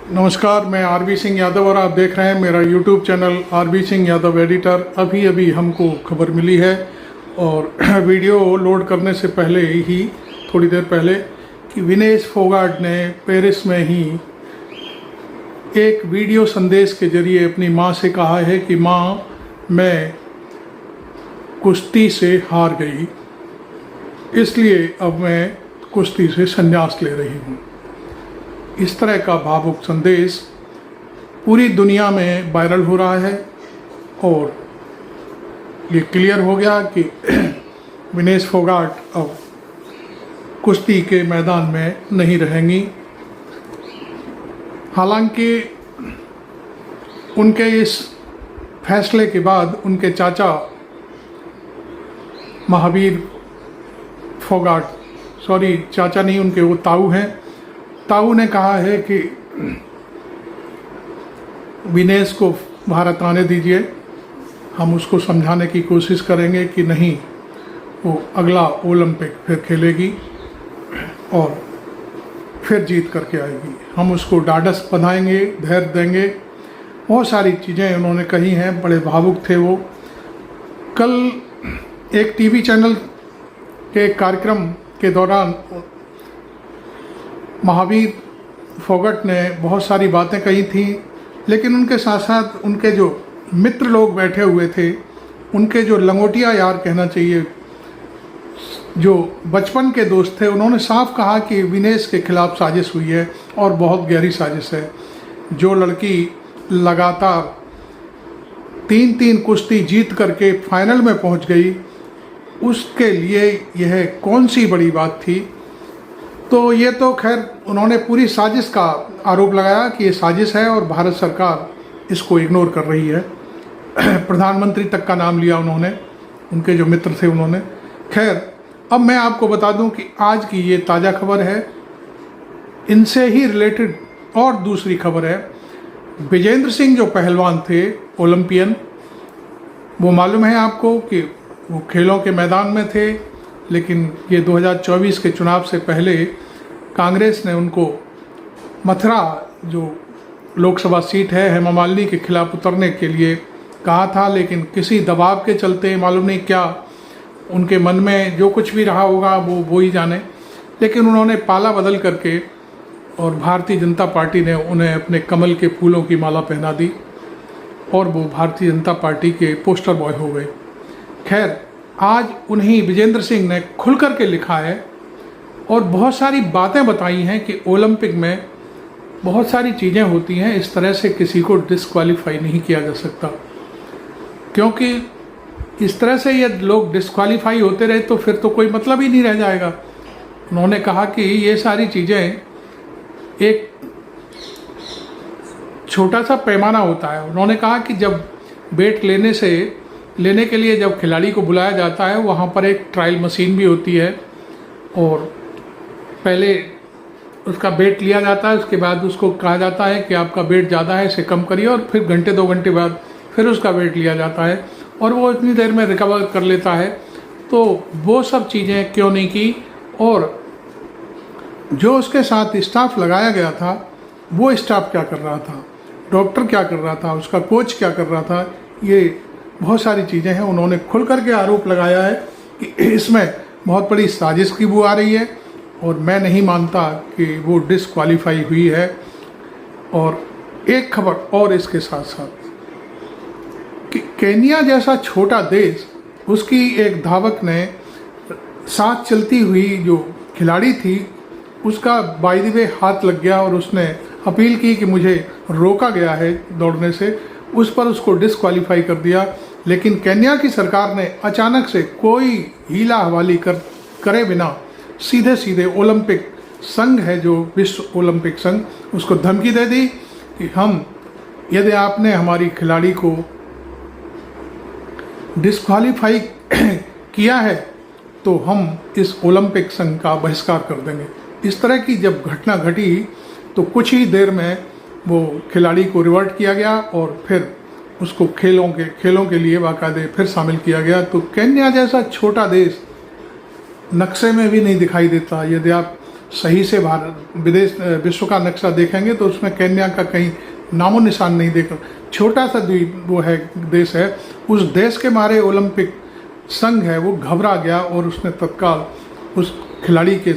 नमस्कार, मैं आरबी सिंह यादव और आप देख रहे हैं मेरा YouTube channel RB Singh Yadav editor. अभी हमको खबर मिली है और वीडियो लोड करने से पहले ही थोड़ी देर पहले कि विनेश फोगाट ने पेरिस में ही एक वीडियो संदेश के जरिए अपनी मां से कहा है कि मां, मैं कुश्ती से हार गई, इसलिए अब मैं कुश्ती से संन्यास ले रही हूँ। इस तरह का भावुक संदेश पूरी दुनिया में वायरल हो रहा है और ये क्लियर हो गया कि विनेश फोगाट अब कुश्ती के मैदान में नहीं रहेंगी। हालांकि उनके इस फैसले के बाद उनके चाचा महावीर फोगाट, सॉरी चाचा नहीं, उनके वो ताऊ हैं, ताऊ ने कहा है कि विनेश को भारत आने दीजिए, हम उसको समझाने की कोशिश करेंगे कि नहीं, वो अगला ओलंपिक फिर खेलेगी और फिर जीत करके आएगी। हम उसको ढाढ़स बंधाएंगे, धैर्य देंगे। बहुत सारी चीज़ें उन्होंने कही हैं, बड़े भावुक थे वो। कल एक टीवी चैनल के कार्यक्रम के दौरान महावीर फोगाट ने बहुत सारी बातें कही थी, लेकिन उनके साथ साथ उनके जो मित्र लोग बैठे हुए थे, उनके जो लंगोटिया यार कहना चाहिए, जो बचपन के दोस्त थे, उन्होंने साफ कहा कि विनेश के खिलाफ साजिश हुई है और बहुत गहरी साजिश है। जो लड़की लगातार 3-3 कुश्ती जीत करके फाइनल में पहुंच गई, उसके लिए यह कौन सी बड़ी बात थी। तो ये तो खैर उन्होंने पूरी साजिश का आरोप लगाया कि ये साजिश है और भारत सरकार इसको इग्नोर कर रही है। प्रधानमंत्री तक का नाम लिया उन्होंने, उनके जो मित्र थे उन्होंने। खैर, अब मैं आपको बता दूं कि आज की ये ताज़ा खबर है। इनसे ही रिलेटेड और दूसरी खबर है। विजेंद्र सिंह जो पहलवान थे, ओलंपियन, वो मालूम है आपको कि वो खेलों के मैदान में थे, लेकिन ये 2024 के चुनाव से पहले कांग्रेस ने उनको मथुरा जो लोकसभा सीट है, हेमा मालिनी के खिलाफ उतरने के लिए कहा था, लेकिन किसी दबाव के चलते, मालूम नहीं क्या उनके मन में जो कुछ भी रहा होगा वो ही जाने, लेकिन उन्होंने पाला बदल करके और भारतीय जनता पार्टी ने उन्हें अपने कमल के फूलों की माला पहना दी और वो भारतीय जनता पार्टी के पोस्टर बॉय हो गए। खैर, आज उन्हीं विजेंद्र सिंह ने खुल कर के लिखा है और बहुत सारी बातें बताई हैं कि ओलंपिक में बहुत सारी चीज़ें होती हैं, इस तरह से किसी को डिस्क्वालीफाई नहीं किया जा सकता, क्योंकि इस तरह से ये लोग डिस्क्वालीफाई होते रहे तो फिर तो कोई मतलब ही नहीं रह जाएगा। उन्होंने कहा कि ये सारी चीज़ें एक छोटा सा पैमाना होता है। उन्होंने कहा कि जब वेट लेने के लिए जब खिलाड़ी को बुलाया जाता है, वहाँ पर एक ट्रायल मशीन भी होती है और पहले उसका वेट लिया जाता है, उसके बाद उसको कहा जाता है कि आपका वेट ज़्यादा है, इसे कम करिए, और फिर घंटे 2 घंटे बाद फिर उसका वेट लिया जाता है और वो इतनी देर में रिकवर कर लेता है। तो वो सब चीज़ें क्यों नहीं की, और जो उसके साथ स्टाफ लगाया गया था, वो स्टाफ क्या कर रहा था, डॉक्टर क्या कर रहा था, उसका कोच क्या कर रहा था, ये बहुत सारी चीज़ें हैं। उन्होंने खुल करके आरोप लगाया है कि इसमें बहुत बड़ी साजिश की बू आ रही है और मैं नहीं मानता कि वो डिस्क्वालीफाई हुई है। और एक खबर और इसके साथ साथ कि केन्या जैसा छोटा देश, उसकी एक धावक ने साथ चलती हुई जो खिलाड़ी थी, उसका बाय द वे हाथ लग गया और उसने अपील की कि मुझे रोका गया है दौड़ने से, उस पर उसको डिस्क्वालीफाई कर दिया। लेकिन केन्या की सरकार ने अचानक से कोई हीला हवाली करे बिना सीधे सीधे ओलंपिक संघ है, जो विश्व ओलंपिक संघ, उसको धमकी दे दी कि हम, यदि आपने हमारी खिलाड़ी को डिस्क्वालीफाई किया है तो हम इस ओलंपिक संघ का बहिष्कार कर देंगे। इस तरह की जब घटना घटी तो कुछ ही देर में वो खिलाड़ी को रिवर्ट किया गया और फिर उसको खेलों के लिए बाकायदे फिर शामिल किया गया। तो केन्या जैसा छोटा देश नक्शे में भी नहीं दिखाई देता। यदि आप सही से विश्व का नक्शा देखेंगे तो उसमें केन्या का कहीं नामो निशान नहीं देखा। छोटा सा द्वीप वो है, देश है। उस देश के मारे ओलंपिक संघ है वो घबरा गया और उसने तत्काल उस खिलाड़ी के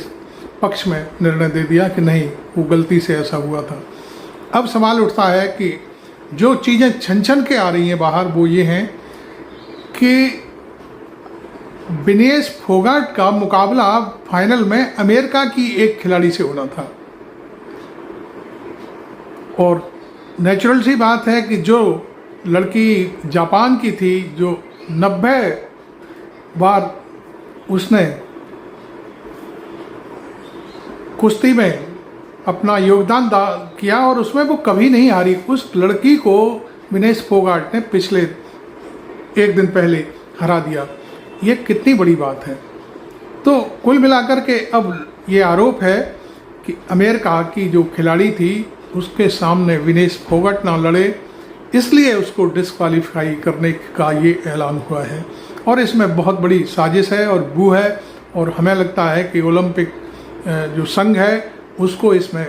पक्ष में निर्णय दे दिया कि नहीं, वो गलती से ऐसा हुआ था। अब सवाल उठता है कि जो चीज़ें छन के आ रही हैं बाहर, वो ये हैं कि विनेश फोगाट का मुकाबला फाइनल में अमेरिका की एक खिलाड़ी से होना था। और नेचुरल सी बात है कि जो लड़की जापान की थी, जो 90 बार उसने कुश्ती में अपना योगदान किया और उसमें वो कभी नहीं हारी, उस लड़की को विनेश फोगाट ने पिछले एक दिन पहले हरा दिया। ये कितनी बड़ी बात है। तो कुल मिलाकर के अब ये आरोप है कि अमेरिका की जो खिलाड़ी थी उसके सामने विनेश फोगाट ना लड़े, इसलिए उसको डिस्क्वालीफाई करने का ये ऐलान हुआ है। और इसमें बहुत बड़ी साजिश है और बू है, और हमें लगता है कि ओलंपिक जो संघ है उसको इसमें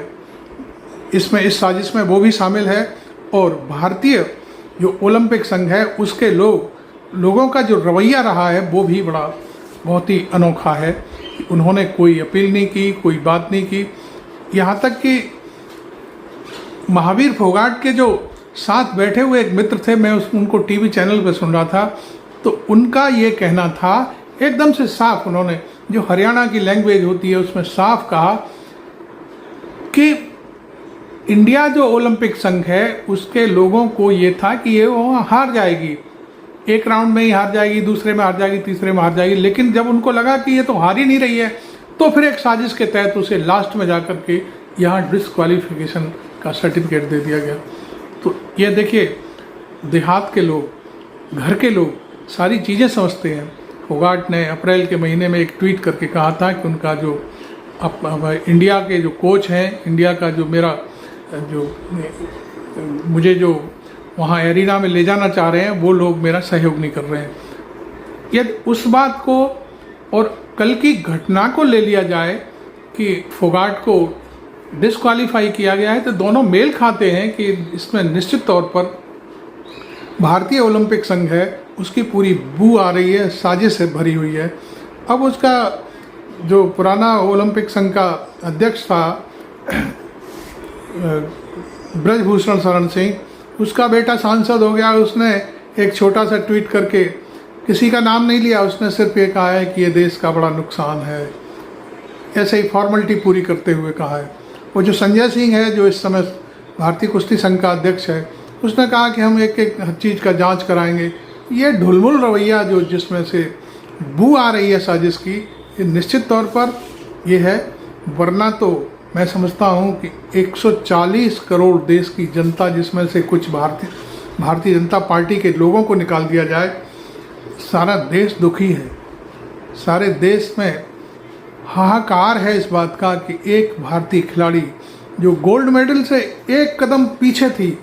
इस साजिश में वो भी शामिल है। और भारतीय जो ओलंपिक संघ है उसके लोगों का जो रवैया रहा है वो भी बहुत ही अनोखा है। उन्होंने कोई अपील नहीं की, कोई बात नहीं की। यहाँ तक कि महावीर फोगाट के जो साथ बैठे हुए एक मित्र थे, मैं उनको टीवी चैनल पर सुन रहा था, तो उनका ये कहना था एकदम से साफ, उन्होंने जो हरियाणा की लैंग्वेज होती है उसमें साफ कहा कि इंडिया जो ओलंपिक संघ है उसके लोगों को ये था कि ये वहाँ हार जाएगी, एक राउंड में ही हार जाएगी, दूसरे में हार जाएगी, तीसरे में हार जाएगी। लेकिन जब उनको लगा कि ये तो हार ही नहीं रही है, तो फिर एक साजिश के तहत उसे लास्ट में जाकर के यहाँ डिस्क्वालिफिकेशन का सर्टिफिकेट दे दिया गया। तो ये देखिए, देहात के लोग, घर के लोग सारी चीज़ें समझते हैं। फोगाट ने अप्रैल के महीने में एक ट्वीट करके कहा था कि उनका जो इंडिया के जो कोच हैं, इंडिया का मुझे जो वहाँ एरिना में ले जाना चाह रहे हैं वो लोग मेरा सहयोग नहीं कर रहे हैं। यदि उस बात को और कल की घटना को ले लिया जाए कि फोगाट को डिस्क्वालीफाई किया गया है, तो दोनों मेल खाते हैं कि इसमें निश्चित तौर पर भारतीय ओलंपिक संघ है उसकी पूरी बू आ रही है, साजिश से भरी हुई है। अब उसका जो पुराना ओलंपिक संघ का अध्यक्ष था ब्रजभूषण शरण सिंह, उसका बेटा सांसद हो गया। उसने एक छोटा सा ट्वीट करके, किसी का नाम नहीं लिया, उसने सिर्फ ये कहा है कि ये देश का बड़ा नुकसान है, ऐसे ही फॉर्मेलिटी पूरी करते हुए कहा है। वो जो संजय सिंह है, जो इस समय भारतीय कुश्ती संघ का अध्यक्ष है, उसने कहा कि हम एक एक हर चीज़ का जांच कराएंगे। ये ढुलमुल रवैया जो जिसमें से बू आ रही है साजिश की, ये निश्चित तौर पर ये है। वरना तो मैं समझता हूँ कि 140 करोड़ देश की जनता, जिसमें से कुछ भारतीय जनता पार्टी के लोगों को निकाल दिया जाए, सारा देश दुखी है। सारे देश में हाहाकार है इस बात का कि एक भारतीय खिलाड़ी जो गोल्ड मेडल से एक कदम पीछे थी,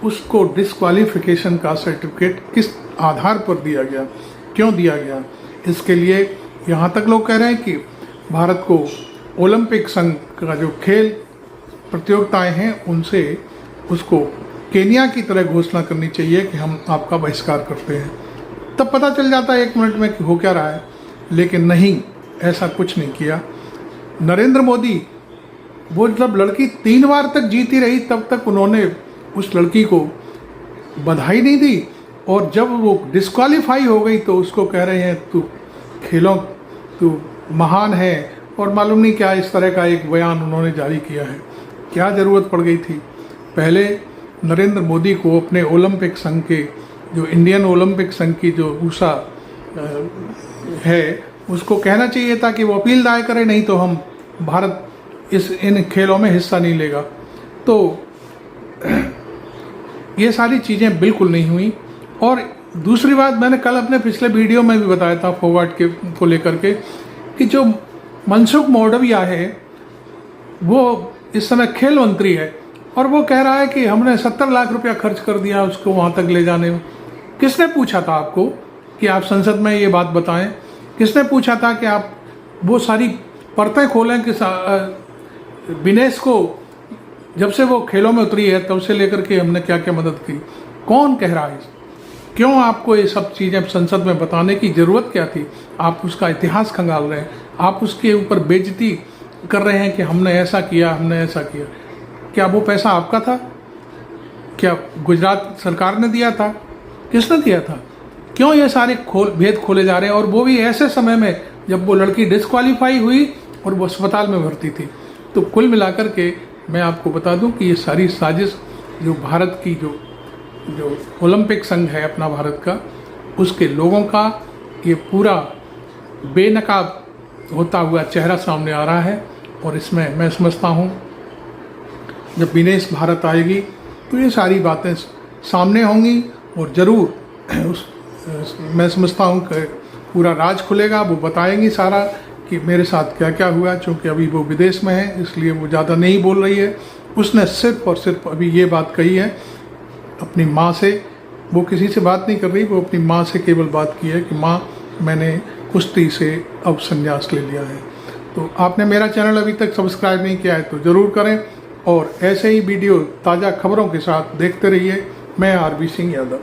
उसको डिस्क्वालिफिकेशन का सर्टिफिकेट किस आधार पर दिया गया, क्यों दिया गया। इसके लिए यहाँ तक लोग कह रहे हैं कि भारत को ओलंपिक संघ का जो खेल प्रतियोगिताएं हैं उनसे उसको केन्या की तरह घोषणा करनी चाहिए कि हम आपका बहिष्कार करते हैं। तब पता चल जाता है 1 मिनट में कि हो क्या रहा है। लेकिन नहीं, ऐसा कुछ नहीं किया। नरेंद्र मोदी, वो जब लड़की 3 बार तक जीती रही तब तक उन्होंने उस लड़की को बधाई नहीं दी, और जब वो डिस्क्वालीफाई हो गई तो उसको कह रहे हैं तू महान है, और मालूम नहीं क्या इस तरह का एक बयान उन्होंने जारी किया है। क्या ज़रूरत पड़ गई थी। पहले नरेंद्र मोदी को अपने ओलंपिक संघ के, जो इंडियन ओलंपिक संघ की जो ऊषा है, उसको कहना चाहिए था कि वो अपील दायर करे, नहीं तो हम भारत इन खेलों में हिस्सा नहीं लेगा। तो ये सारी चीज़ें बिल्कुल नहीं हुई। और दूसरी बात, मैंने कल अपने पिछले वीडियो में भी बताया था फोगाट को लेकर के, कि जो मनसुख मांडविया है वो इस समय खेल मंत्री है, और वो कह रहा है कि हमने 70 लाख रुपया खर्च कर दिया उसको वहाँ तक ले जाने में। किसने पूछा था आपको कि आप संसद में ये बात बताएं? किसने पूछा था कि आप वो सारी परतें खोलें कि विनेश को जब से वो खेलों में उतरी है तब से लेकर के हमने क्या क्या मदद की, कौन कह रहा है, क्यों आपको ये सब चीज़ें संसद में बताने की ज़रूरत क्या थी? आप उसका इतिहास खंगाल रहे हैं, आप उसके ऊपर बेइज्जती कर रहे हैं कि हमने ऐसा किया, हमने ऐसा किया। क्या वो पैसा आपका था? क्या गुजरात सरकार ने दिया था? किसने दिया था? क्यों ये सारे भेद खोले जा रहे हैं, और वो भी ऐसे समय में जब वो लड़की डिस्क्वालीफाई हुई और वो अस्पताल में भर्ती थी। तो कुल मिलाकर के मैं आपको बता दूं कि ये सारी साजिश जो भारत की जो ओलंपिक संघ है अपना भारत का, उसके लोगों का ये पूरा बेनकाब होता हुआ चेहरा सामने आ रहा है। और इसमें मैं समझता हूँ जब विनेश भारत आएगी तो ये सारी बातें सामने होंगी और ज़रूर मैं समझता हूँ कि पूरा राज खुलेगा, वो बताएंगी सारा कि मेरे साथ क्या क्या हुआ। चूँकि अभी वो विदेश में है इसलिए वो ज़्यादा नहीं बोल रही है। उसने सिर्फ और सिर्फ अभी ये बात कही है अपनी माँ से, वो किसी से बात नहीं कर रही, वो अपनी माँ से केवल बात की है कि माँ मैंने कुश्ती से अब संन्यास ले लिया है। तो आपने मेरा चैनल अभी तक सब्सक्राइब नहीं किया है तो ज़रूर करें, और ऐसे ही वीडियो ताज़ा खबरों के साथ देखते रहिए। मैं आरबी सिंह यादव।